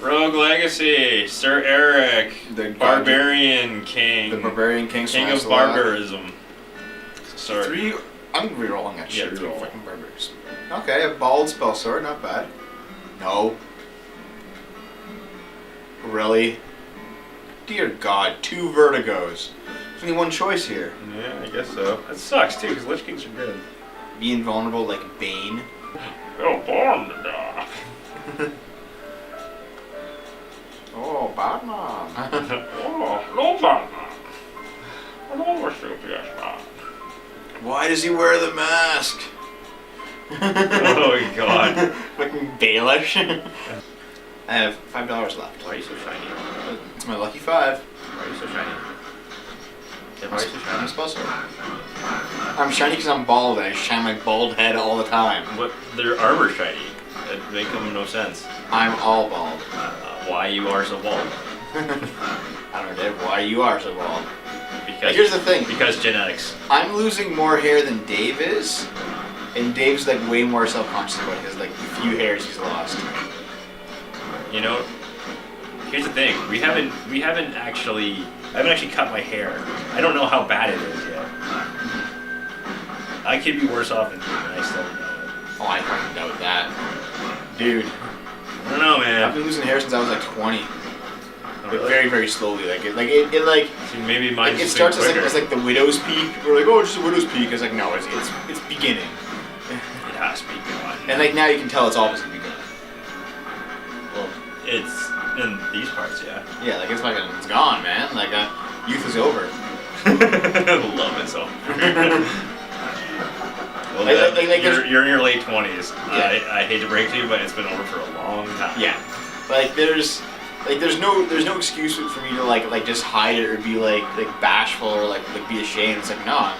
Rogue Legacy, Sir Eric, The Barbarian King. The Barbarian King. King of Barbarism. Sorry. I'm rerolling that shit. Yeah, Three reroll. fucking barbers. Okay, a bald spell sword, not bad. No. Really? Dear God, 2 vertigos. There's only one choice here. Yeah, I guess so. That sucks too, because Lich Kings are good. Be invulnerable like Bane. Oh, born to die. Oh, Batman. Oh, no Batman. I'm over yes, man. Why does he wear the mask? Oh God. Fucking Baelish. I have $5 left. Why are you so shiny? It's my lucky 5. Why are you so shiny? Yeah, why are you so I'm shiny? supposed to. I'm shiny because I'm bald and I shine my bald head all the time. What? Their armor shiny. That make them no sense. I'm all bald. Why you are so bald? I don't know, Dave, why you are so bald. Because Here's the thing. Because genetics. I'm losing more hair than Dave is, and Dave's like way more self-conscious about his like the few hairs he's lost. You know, here's the thing. I haven't actually cut my hair. I don't know how bad it is yet. I could be worse off than you, and I still don't know it. Oh, I fucking doubt that. Dude, I don't know, man. I've been losing hair since I was like 20. Oh, Like, really? very, very slowly. See, maybe mine's it just starts quicker. as like the widow's peak. We're like, oh, it's just a widow's peak. It's like, no, it's beginning. It has to be gone. And like now you can tell it's obviously beginning. Well, it's in these parts, yeah. Yeah, like it's gone, man. Like youth is over. Love it so. Well, you're in your late 20s. Yeah. I hate to break to you, but it's been over for a long time. Yeah, there's no excuse for me to like just hide it or be like bashful or like be ashamed. It's like no,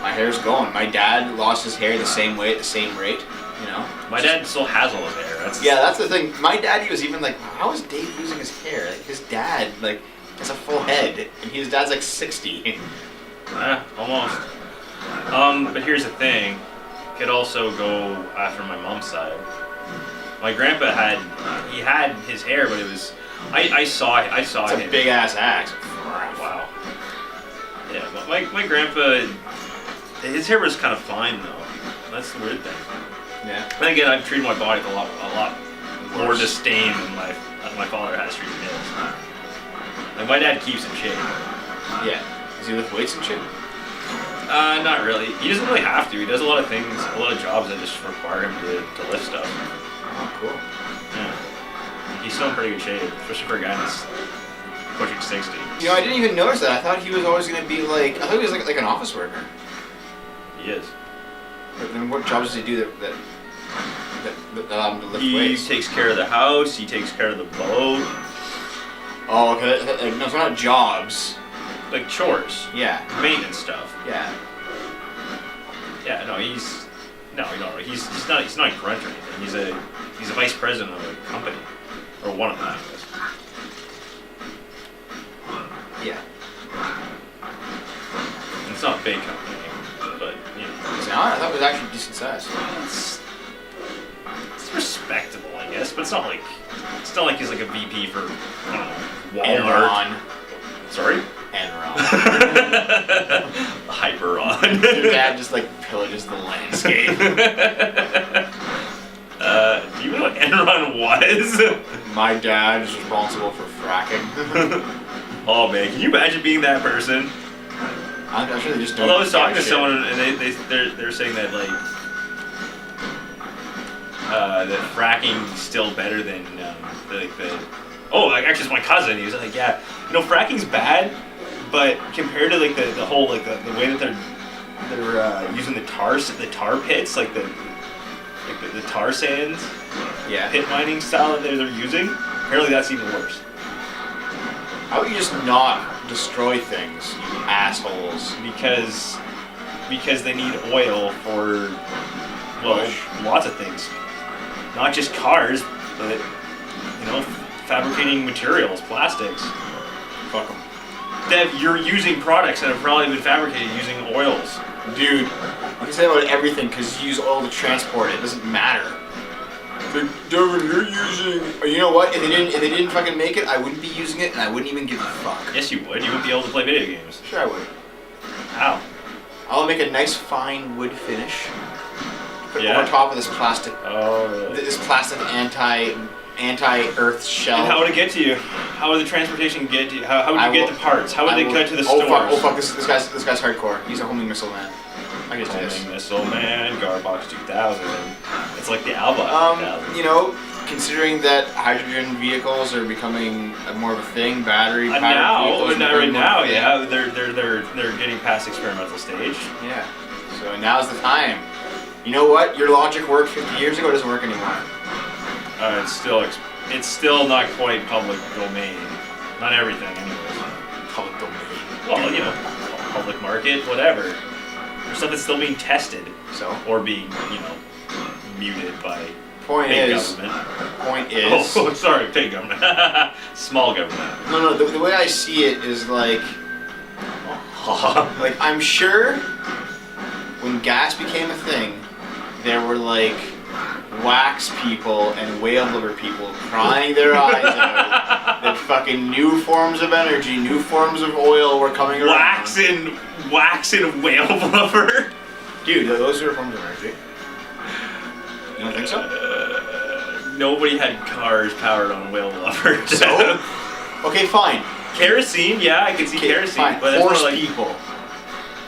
my hair's going. My dad lost his hair the same way at the same rate. You know. My dad still has all his hair. That's the thing. My dad, he was even like, how is Dave losing his hair? Like his dad has a full head, and his dad's like 60. Almost. But here's the thing. Could also go after my mom's side. My grandpa had his hair, but it was I saw It's him. a big ass axe. Wow. Yeah, but my grandpa, his hair was kind of fine though. That's the weird thing. Yeah. Then again, I've treated my body with a lot more disdain than my father has treated his. Like my dad keeps in shape. Yeah. Does he lift weights and shit? Not really. He doesn't really have to. He does a lot of things, a lot of jobs that just require him to lift stuff. Oh, cool. Yeah. He's still in pretty good shape, especially for a guy that's pushing 60. You know, I didn't even notice that. I thought he was always going to be I thought he was like an office worker. He is. But then what jobs does he do that allow him to lift weights? He takes care of the house, he takes care of the boat. Oh, okay. No, it's not jobs. Like chores. Yeah. Maintenance stuff. Yeah. Yeah, no, he's not a grunt or anything. He's a vice president of a company. Or one of them, I guess. Yeah. It's not a big company, but you know. It's not? I thought it was actually decent size. It's respectable, I guess, but it's not like he's like a VP for I don't know, Walmart. Enron. Sorry? Enron. Hyperon. Your dad just pillages the landscape. Do you know what Enron was? My dad is responsible for fracking. Oh man, can you imagine being that person? I'm sure they just don't. Although I was talking to shit. someone and they're saying that that fracking's still better than actually it's my cousin. He was like, yeah, you know, fracking's bad, but compared to the whole the way that they're using the tar pits, the tar sands, pit mining style that they're using, apparently that's even worse. How would you just not destroy things, you assholes? Because they need oil for lots of things, not just cars, but you know, fabricating materials, plastics. Fuck them. You're using products that have probably been fabricated using oils. Dude, You can say that about everything because you use oil to transport it. It doesn't matter. But Devin, you're using. Or you know what? If they didn't fucking make it, I wouldn't be using it, and I wouldn't even give a fuck. Yes, you would. You wouldn't be able to play video games. Sure, I would. How? I'll make a nice fine wood finish. Put it Yeah. over top of this plastic. Oh, really? This plastic anti-earth shell. And how would it get to you? How would the transportation get to you? How would you get the parts? How would they get to the oh, stores? Oh fuck! This guy's hardcore. He's a homing missile man. I can just do this. Homing Missile Man, Garbox 2000. It's like the Alba 2000. You know, considering that hydrogen vehicles are becoming more of a thing, battery-powered vehicles. Right now, yeah, they're getting past experimental stage. Yeah. So now's the time. You know what? Your logic worked 50 years ago. It doesn't work anymore. It's still not quite public domain. Not everything, anyways. Public domain. Well, you know, public market, whatever. There's stuff that's still being tested. So? Or being, you know, muted by Point big is. government. Point is. Oh, sorry, big government. Small government. No. The way I see it is like I'm sure when gas became a thing, there were like wax people and whale liver people crying their eyes out that fucking new forms of energy, new forms of oil were coming around. Wax and whale blubber. Dude, those are forms of energy. You don't think so? Nobody had cars powered on whale blubber. So? Okay, fine. Kerosene, yeah, I can see kerosene. Fine. But that's Horse more like people.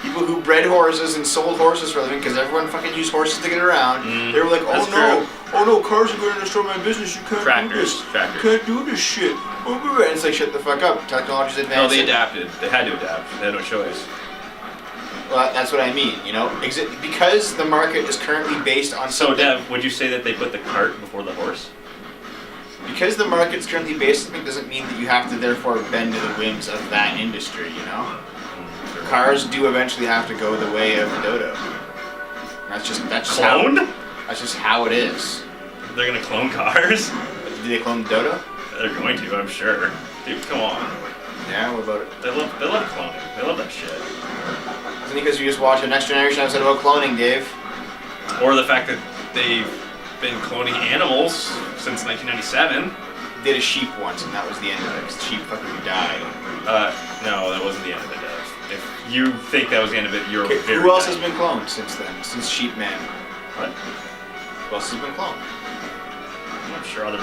People who bred horses and sold horses for a living because everyone fucking used horses to get around. They were like, That's oh no, cars are going to destroy my business. You can't do this. Tractors. You can't do this shit. And it's like, shut the fuck up. Technology's advancing. No, they adapted. They had to adapt. They had no choice. Well, that's what I mean, you know? Because the market is currently based on So, something... Dev, would you say that they put the cart before the horse? Because the market's currently based on something doesn't mean that you have to therefore bend to the whims of that industry, you know? Cars do eventually have to go the way of the dodo. That's just Cloned? That's just how it is. They're gonna clone cars? Did they clone the dodo? They're going to, I'm sure. Dude, come on. Yeah, what about it? They love cloning. They love that shit. Isn't it because you just watched a Next Generation episode about cloning, Dave? Or the fact that they've been cloning animals since 1997. Did a sheep once, and that was the end of it, because the sheep fucking died. No, that wasn't the end of it, Dev. If you think that was the end of it, you're Okay, very who else has naive. been cloned since then? Since Sheep Man? What? Who else has been cloned? I'm sure other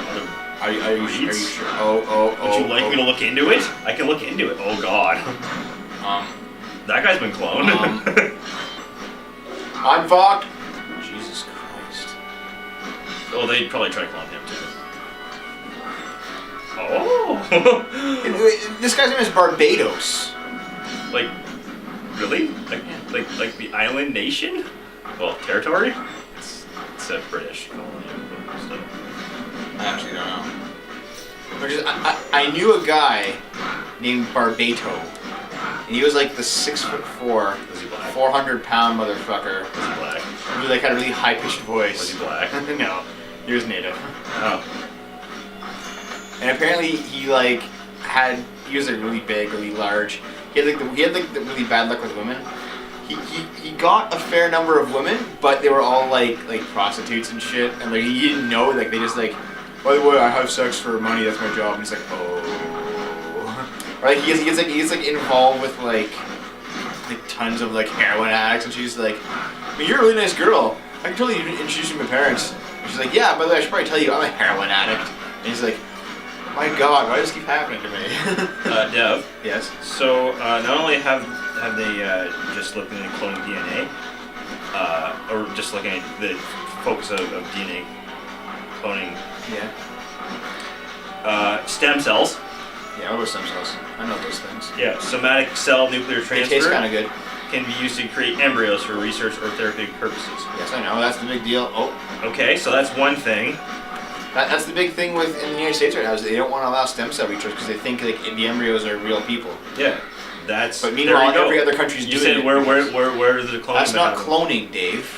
Are you breeds? sure? Would you like me to look into it? I can look into it. Oh god. That guy's been cloned. I'm fucked. Jesus Christ. Oh, they'd probably try to clone him too. Oh. This guy's name is Barbados. Like, really? Like the island nation? Well, territory? It's a British colony. So. I actually don't know. I knew a guy named Barbato, and he was like the 6'4", Was he black? 400-pound motherfucker. Was he black? He like had a really high-pitched voice. Was he black? No, he was native. Oh. And apparently he was like really big, really large. He had the really bad luck with women. He got a fair number of women, but they were all like prostitutes and shit. And like he didn't know, like they just like, by the way, I have sex for money. That's my job. And he's like, oh. Or like he gets involved with like tons of like heroin addicts, and she's like, I mean, you're a really nice girl. I can totally introduce you to my parents. And she's like, yeah. By the way, I should probably tell you I'm a heroin addict. And he's like, my God, why does this keep happening to me? Dev. Yes. So not only have they just looked into cloning DNA, or just looking at the focus of DNA cloning. Yeah. Stem cells. Yeah, what about stem cells? I know those things. Yeah, somatic cell nuclear They transfer taste kind of good. can be used to create embryos for research or therapeutic purposes. Yes, I know. That's the big deal. Oh. Okay, so that's one thing. That's the big thing in the United States right now is they don't want to allow stem cell research because they think like the embryos are real people. Yeah, that's. But meanwhile, there you every go. other country's You doing said it. where is the cloning? That's not happen? cloning, Dave.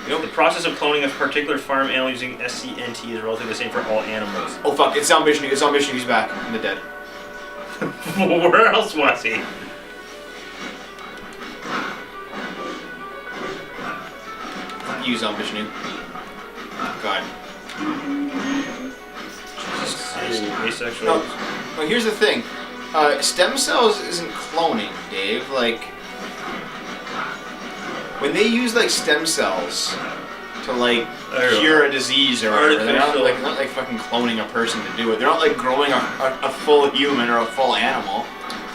The process of cloning a particular farm animal using SCNT is relatively the same for all animals. Oh fuck! It's on mission. It's on mission. He's back from the dead. Where else was he? You zombie Vishnu. God. Asexual. No, here's the thing. Stem cells isn't cloning, Dave. Like, when they use like stem cells to like cure a disease or whatever, they're not like fucking cloning a person to do it. They're not like growing a full human or a full animal.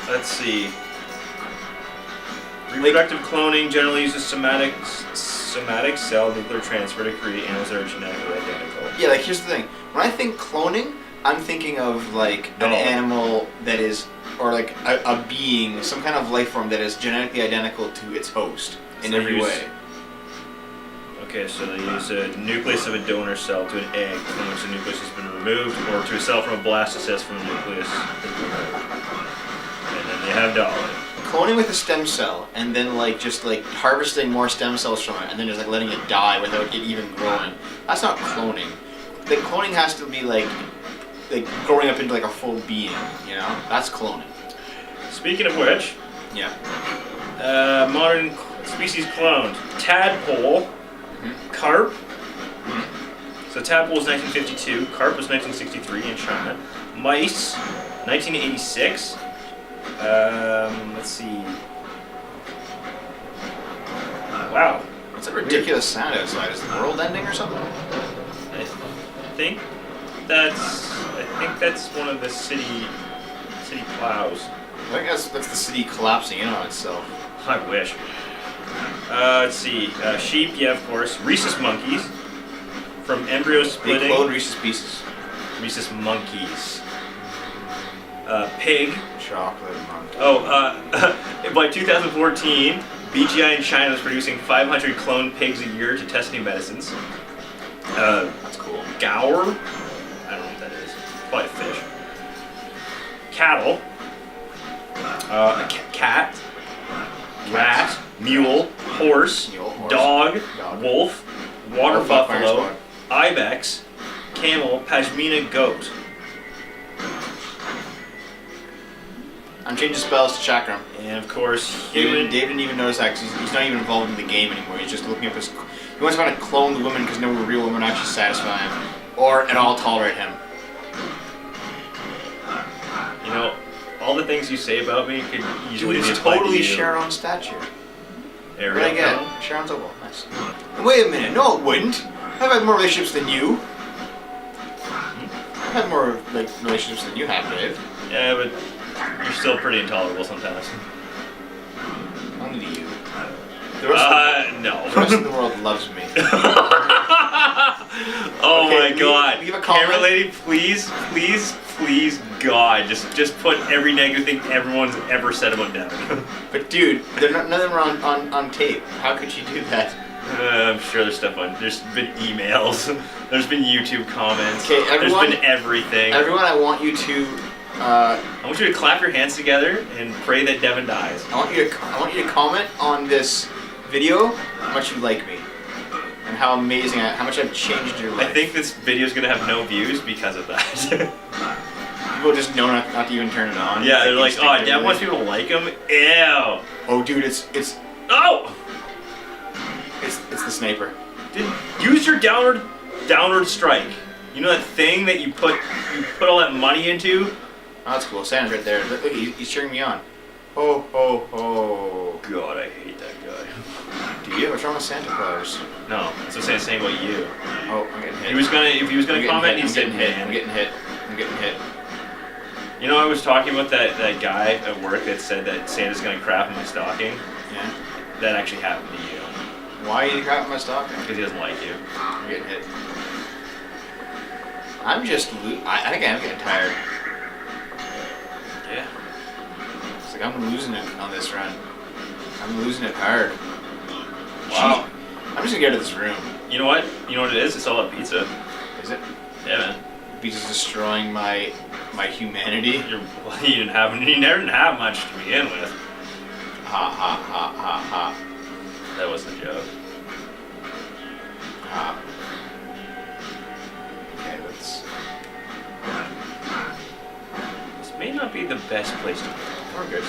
Let's see. Reproductive cloning generally uses somatic cell nuclear transfer to create animals that are genetically identical. Yeah, like here's the thing. When I think cloning, I'm thinking of like an animal that is, or like a being, some kind of life form that is genetically identical to its host in every way. Okay, so they use a nucleus of a donor cell to an egg from which the nucleus has been removed, or to a cell from a blastocyst from the nucleus is removed. And then they have dolly. Cloning with a stem cell, and then like just like harvesting more stem cells from it, and then just like letting it die without it even growing. That's not cloning. Like cloning has to be like growing up into like a full being, you know? That's cloning. Speaking of which, yeah. Modern species cloned: tadpole, carp. So tadpole was 1952, carp was 1963 in China. Mice, 1986. Let's see. Wow. What's that ridiculous sound outside? Is the world ending or something? I think that's one of the city plows. I think that's the city collapsing in on itself. I wish. Let's see. Sheep, yeah, of course. Rhesus monkeys. From embryo splitting. They cloned Rhesus Pieces. Rhesus monkeys. Pig. Chocolate monkey. Oh, by 2014, BGI in China was producing 500 cloned pigs a year to test new medicines. That's cool. Gaur. I don't know what that is. Probably fish. Cattle. Cat. Rat. Mule. Horse. Dog. Wolf. Water buffalo. Ibex. Camel. Pashmina goat. I'm changing spells to chakram. And of course, human. Dave didn't even notice that because he's not even involved in the game anymore. He's just looking up his. He wants to find to clone the woman because no real woman actually satisfy him, or at all tolerate him. You know, all the things you say about me could easily be It's applied totally to you. Sharon's statue. There What did I get? Sharon's opal. Nice. Wait a minute. No, it wouldn't. I've had more relationships than you. I've had more like relationships than you have, Dave. Yeah, but you're still pretty intolerable sometimes. Only to you. No. The rest of the world loves me. Oh Okay, my God! leave a comment. Camera lady, please, God, just put every negative thing everyone's ever said about Devin. But dude, none of them are on tape. How could you do that? I'm sure there's stuff on. There's been emails. There's been YouTube comments. Okay, everyone. There's been everything. Everyone, I want you to. I want you to clap your hands together and pray that Devin dies. I want you to comment on this video how much you like me and how amazing, how much I've changed your life. I think this video is gonna have no views because of that. People just know not to even turn it on. Yeah, they're like, oh, Devin wants people to like him. Ew. Oh, dude, it's Oh. it's the sniper. Dude, use your downward strike. You know that thing that you put all that money into? Oh, that's cool. Sam's right there. Look, he's cheering me on. Ho ho ho. God, I hate that guy. Do you? What's wrong with Santa Claus? No, that's what I'm saying about you. Oh, I'm getting hit. If he was gonna comment, he's getting hit. I'm getting hit. I'm getting hit. You know, I was talking about that guy at work that said that Santa's gonna crap in my stocking. Yeah. That actually happened to you. Why are you crapping my stocking? Because he doesn't like you. I'm getting hit. I think I'm getting tired. Yeah. It's like I'm losing it on this run. I'm losing it hard. Wow. I'm just gonna get out of this room. You know what? You know what it is? It's all that pizza. Is it? Yeah, man. Pizza's destroying my humanity. You never didn't have much to begin with. Ha ha ha ha ha. That wasn't a joke. Ha. Okay, let's. This may not be the best place to be. We're good.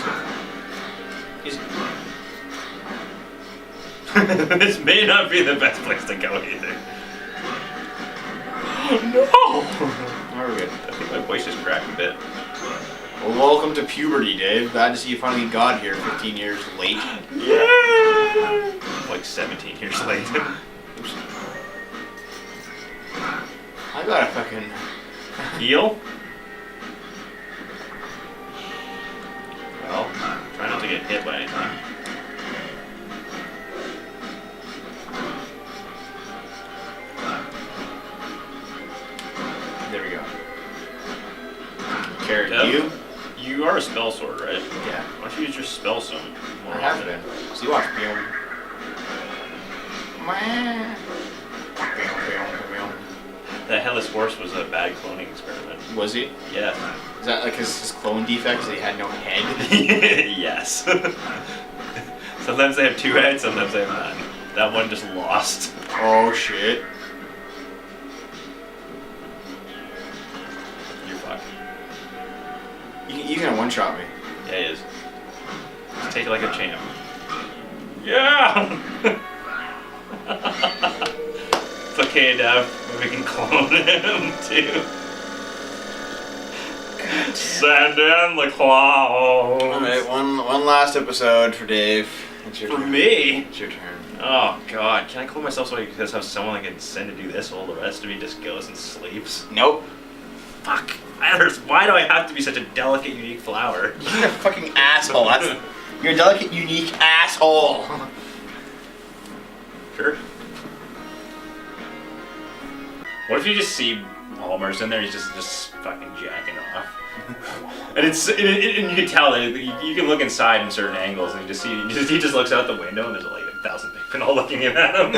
Easy. This may not be the best place to go either. Oh no! We're good. I think my voice just cracked a bit. Well, welcome to puberty, Dave. Glad to see you finally got here 15 years late. Yeah! Like 17 years late. Oops. I got a fucking... Heal? Well, try not to get hit by anything. There we go. Carrot, Yep. You are a spell sword, right? Yeah. Why don't you use your spell some more I have often? been. So you watch Bill. That headless horse was a bad cloning experiment. Was he? Yes. Is that like his clone defect? That he had no head? Yes. Sometimes they have 2 heads, sometimes they have none. That one just lost. Oh shit. You're fucked. You can one-shot me. Yeah, he is. Just take it like a champ. Yeah! It's okay, Dev. We can clone him, too. Send in the clowns. Alright, one last episode for Dave. It's your For turn. me? It's your turn. Oh, God. Can I clone myself so I just have someone I can send to do this while the rest of me just goes and sleeps? Nope. Fuck. Why do I have to be such a delicate, unique flower? You're a fucking asshole. You're a delicate, unique asshole. Sure. What if you just see Palmer's in there? He's just fucking jacking off, and and you can tell that you can look inside in certain angles, and you just see he just looks out the window, and there's like 1,000 people all looking in at him.